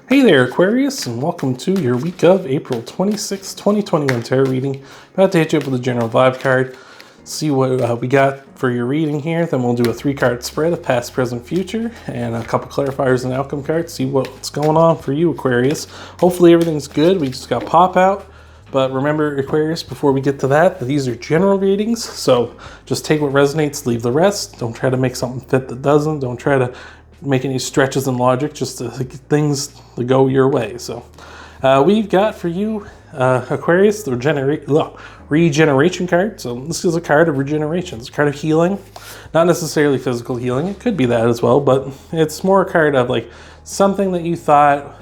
Hey there, Aquarius, and welcome to your week of April 26, 2021 tarot reading. About to hit you up with a general vibe card, see what we got for your reading here. Then we'll do a 3-card spread of past, present, future, and a couple clarifiers and outcome cards. See what's going on for you, Aquarius. Hopefully everything's good. We just got pop out. But remember, Aquarius, before we get to that, these are general readings. So just take what resonates, leave the rest. Don't try to make something fit that doesn't. Don't try to make any stretches in logic, just to get things to go your way. So we've got for you, Aquarius, the regeneration card. So this is a card of regeneration. It's a card of healing, not necessarily physical healing. It could be that as well, but it's more a card of like something that you thought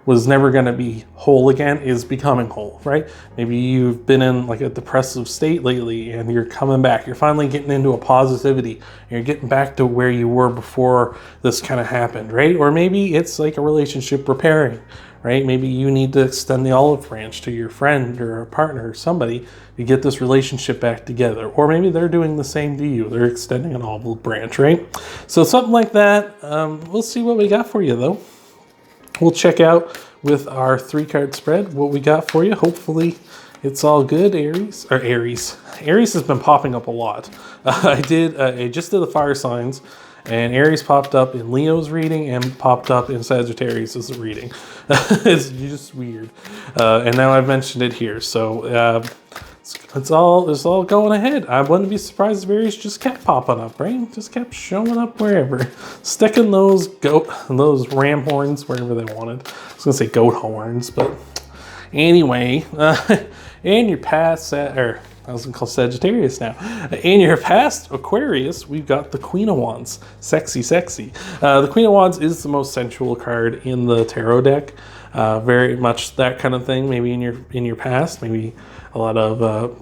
was never going to be whole again is becoming whole, right? Maybe you've been in like a depressive state lately and you're coming back. You're finally getting into a positivity and you're getting back to where you were before this kind of happened, right? Or maybe it's like a relationship repairing, right? Maybe you need to extend the olive branch to your friend or a partner or somebody to get this relationship back together. Or maybe they're doing the same to you. They're extending an olive branch, right? So something like that. We'll see what we got for you though. We'll check out with our 3-card spread what we got for you. Hopefully it's all good, Aries. Aries has been popping up a lot. I just did the fire signs, and Aries popped up in Leo's reading and popped up in Sagittarius' reading. It's just weird. And now I've mentioned it here. So it's all going ahead. I wouldn't be surprised if Aries just kept popping up, right? Just kept showing up wherever. Sticking those ram horns wherever they wanted. I was going to say goat horns, but anyway. In your past, or I was going to call Sagittarius now. In your past Aquarius, we've got the Queen of Wands. Sexy, sexy. The Queen of Wands is the most sensual card in the tarot deck. Very much that kind of thing. Maybe in your past, maybe a lot of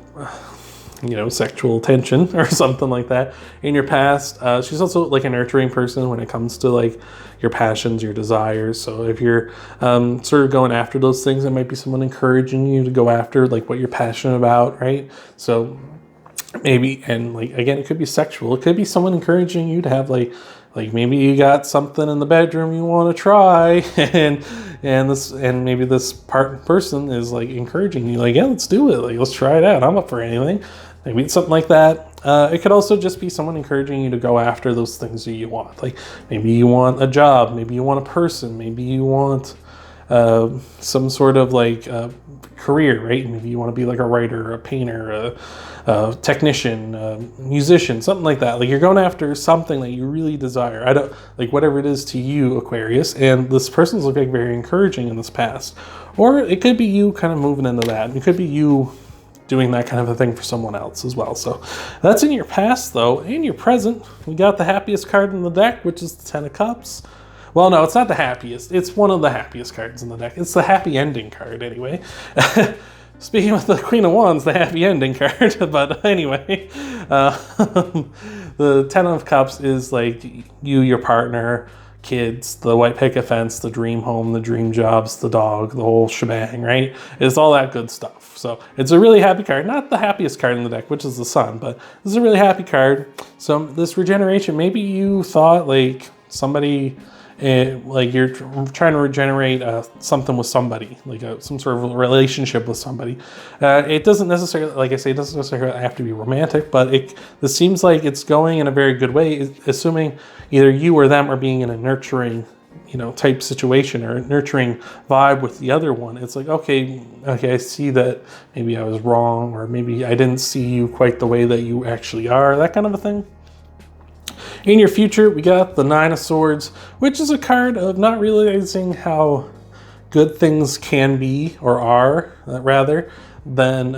sexual tension or something like that in your past. She's also like a nurturing person when it comes to like your passions, your desires. So if you're sort of going after those things, it might be someone encouraging you to go after like what you're passionate about, right? So maybe, and like again, it could be sexual. It could be someone encouraging you to have like maybe you got something in the bedroom you want to try, and maybe this person is like encouraging you, like, yeah, let's do it, like let's try it out. I'm up for anything. Maybe it's something like that. It could also just be someone encouraging you to go after those things that you want. Like maybe you want a job, maybe you want a person, maybe you want some sort of like career, right? Maybe you want to be like a writer, a painter, a technician, a musician, something like that. Like you're going after something that you really desire. I don't like whatever it is to you, Aquarius. And this person's looking very encouraging in this past, or it could be you kind of moving into that. It could be you doing that kind of a thing for someone else as well. So that's in your past, though. In your present, we got the happiest card in the deck, which is the 10 of Cups. Well, no, it's not the happiest. It's one of the happiest cards in the deck. It's the happy ending card, anyway. Speaking with the Queen of Wands, the happy ending card. But anyway, the 10 of Cups is like you, your partner, kids, the white picket fence, the dream home, the dream jobs, the dog, the whole shebang, right? It's all that good stuff. So it's a really happy card. Not the happiest card in the deck, which is the Sun, but this is a really happy card. So this regeneration, maybe you thought like somebody... like you're trying to regenerate something with somebody, like some sort of relationship with somebody. It doesn't necessarily, like I say, it doesn't necessarily have to be romantic, but this seems like it's going in a very good way, assuming either you or them are being in a nurturing, type situation or a nurturing vibe with the other one. It's like, okay, I see that maybe I was wrong, or maybe I didn't see you quite the way that you actually are, that kind of a thing. In your future, we got the 9 of Swords, which is a card of not realizing how good things can be, or are, rather, than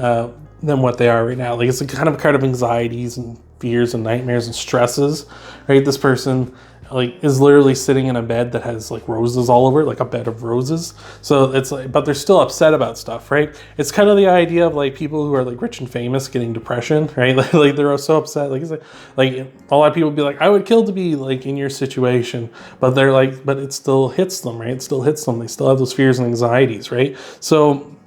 what they are right now. Like it's a kind of a card of anxieties and fears and nightmares and stresses, right? This person like is literally sitting in a bed that has like roses all over it, like a bed of roses. So it's like, but they're still upset about stuff, right? It's kind of the idea of like people who are like rich and famous getting depression, right? Like they're so upset. Like it's like a lot of people be like, I would kill to be like in your situation, but they're like, but it still hits them, right? It still hits them. They still have those fears and anxieties, right? So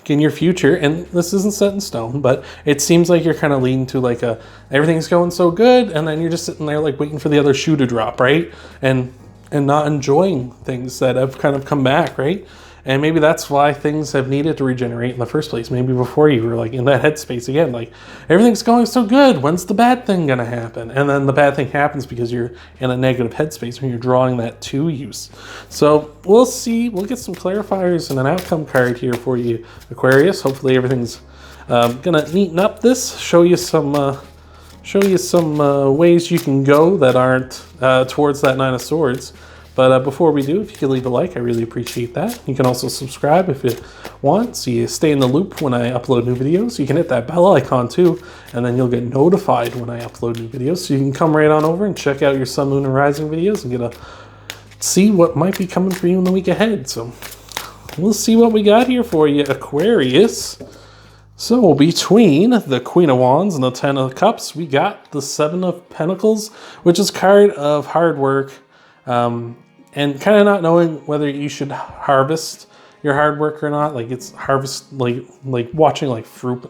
in your future, and this isn't set in stone, but it seems like you're kind of leading to like everything's going so good, and then you're just sitting there like waiting for the other shoe to drop, right? And and not enjoying things that have kind of come back, right? And maybe that's why things have needed to regenerate in the first place. Maybe before you were like in that headspace again, like everything's going so good. When's the bad thing gonna happen? And then the bad thing happens because you're in a negative headspace when you're drawing that to use. So we'll see. We'll get some clarifiers and an outcome card here for you, Aquarius. Hopefully everything's gonna neaten up this. Show you some ways you can go that aren't towards that Nine of Swords. But before we do, if you could leave a like, I really appreciate that. You can also subscribe if you want, so you stay in the loop when I upload new videos. You can hit that bell icon too, and then you'll get notified when I upload new videos. So you can come right on over and check out your Sun, Moon, and Rising videos and see what might be coming for you in the week ahead. So we'll see what we got here for you, Aquarius. So between the Queen of Wands and the Ten of Cups, we got the Seven of Pentacles, which is a card of hard work, and kind of not knowing whether you should harvest your hard work or not. Like it's harvest, like watching like fruit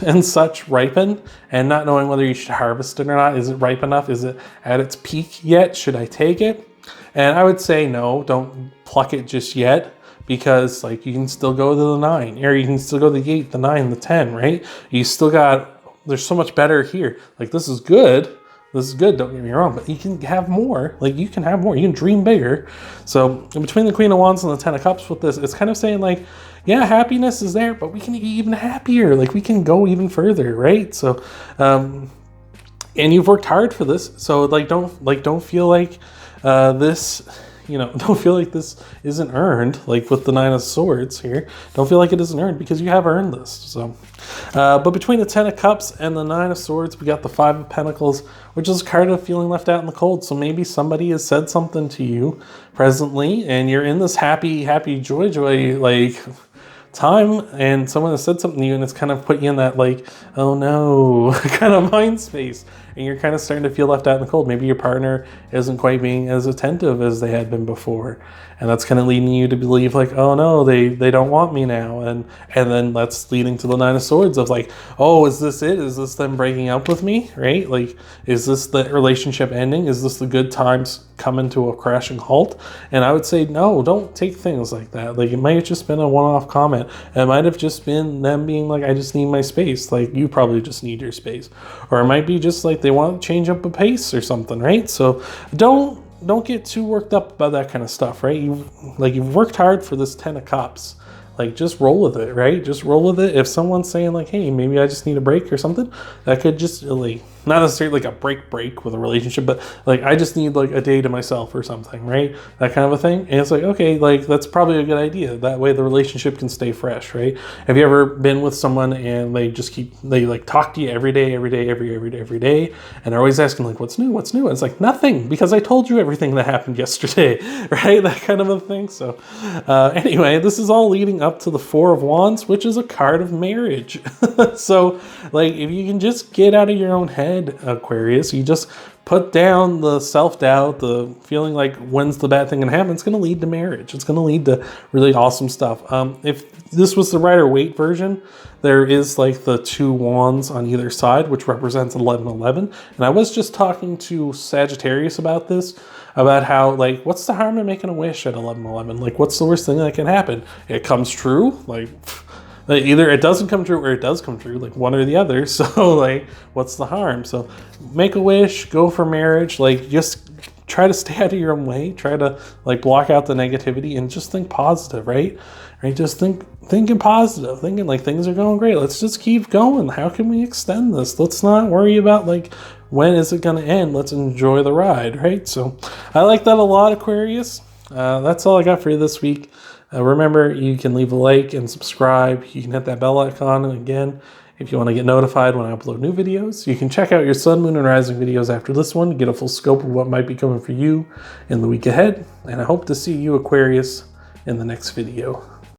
and such ripen, and not knowing whether you should harvest it or not. Is it ripe enough? Is it at its peak yet? Should I take it? And I would say no, don't pluck it just yet, because like you can still go to the 9, or you can still go to the 8, the 9, the 10, right? You still got, there's so much better here. Like this is good. This is good, don't get me wrong, but you can have more. Like you can have more. You can dream bigger. So between the Queen of Wands and the Ten of Cups with this, it's kind of saying like, yeah, happiness is there, but we can be even happier. Like we can go even further, right? So, and you've worked hard for this. So don't feel like this, don't feel like this isn't earned, like with the Nine of Swords here. Don't feel like it isn't earned, because you have earned this. So, but between the Ten of Cups and the Nine of Swords, we got the Five of Pentacles, which is a card of feeling left out in the cold. So maybe somebody has said something to you presently, and you're in this happy, joy, like time, and someone has said something to you, and it's kind of put you in that like, oh no, kind of mind space, and you're kind of starting to feel left out in the cold. Maybe your partner isn't quite being as attentive as they had been before, and that's kind of leading you to believe like, oh no, they don't want me now, and then that's leading to the Nine of Swords of like, oh, is this it? Is this them breaking up with me, right? Like, is this the relationship ending? Is this the good times coming to a crashing halt? And I would say no, don't take things like that. Like it might have just been a one-off comment. It might have just been them being like, I just need my space. Like you probably just need your space, or it might be just like they want to change up a pace or something, right? So don't get too worked up about that kind of stuff, right? You've worked hard for this Ten of Cups. Like just roll with it, right? Just roll with it. If someone's saying like, hey, maybe I just need a break or something, that could just really, not necessarily like a break with a relationship, but like I just need like a day to myself or something, right? That kind of a thing. And it's like, okay, like that's probably a good idea. That way the relationship can stay fresh, right? Have you ever been with someone and they like talk to you every day, and they're always asking like, what's new? And it's like, nothing, because I told you everything that happened yesterday, right? That kind of a thing. So anyway, this is all leading up to the Four of Wands, which is a card of marriage. So like if you can just get out of your own head, Aquarius, you just put down the self-doubt, the feeling like when's the bad thing gonna happen, it's gonna lead to marriage. It's gonna lead to really awesome stuff. If this was the Rider-Waite version, there is like the 2 wands on either side, which represents 11-11. And I was just talking to Sagittarius about this, about how like, what's the harm in making a wish at 11-11? Like, what's the worst thing that can happen? It comes true, like either it doesn't come true or it does come true, like one or the other. So like, what's the harm? So make a wish, go for marriage, like just try to stay out of your own way, try to like block out the negativity and just think positive, right? Just thinking positive, thinking like things are going great. Let's just keep going. How can we extend this? Let's not worry about like, when is it going to end? Let's enjoy the ride, right? So I like that a lot, Aquarius. That's all I got for you this week. Remember, you can leave a like and subscribe. You can hit that bell icon. And again, if you want to get notified when I upload new videos, you can check out your Sun, Moon, and Rising videos after this one to get a full scope of what might be coming for you in the week ahead. And I hope to see you, Aquarius, in the next video.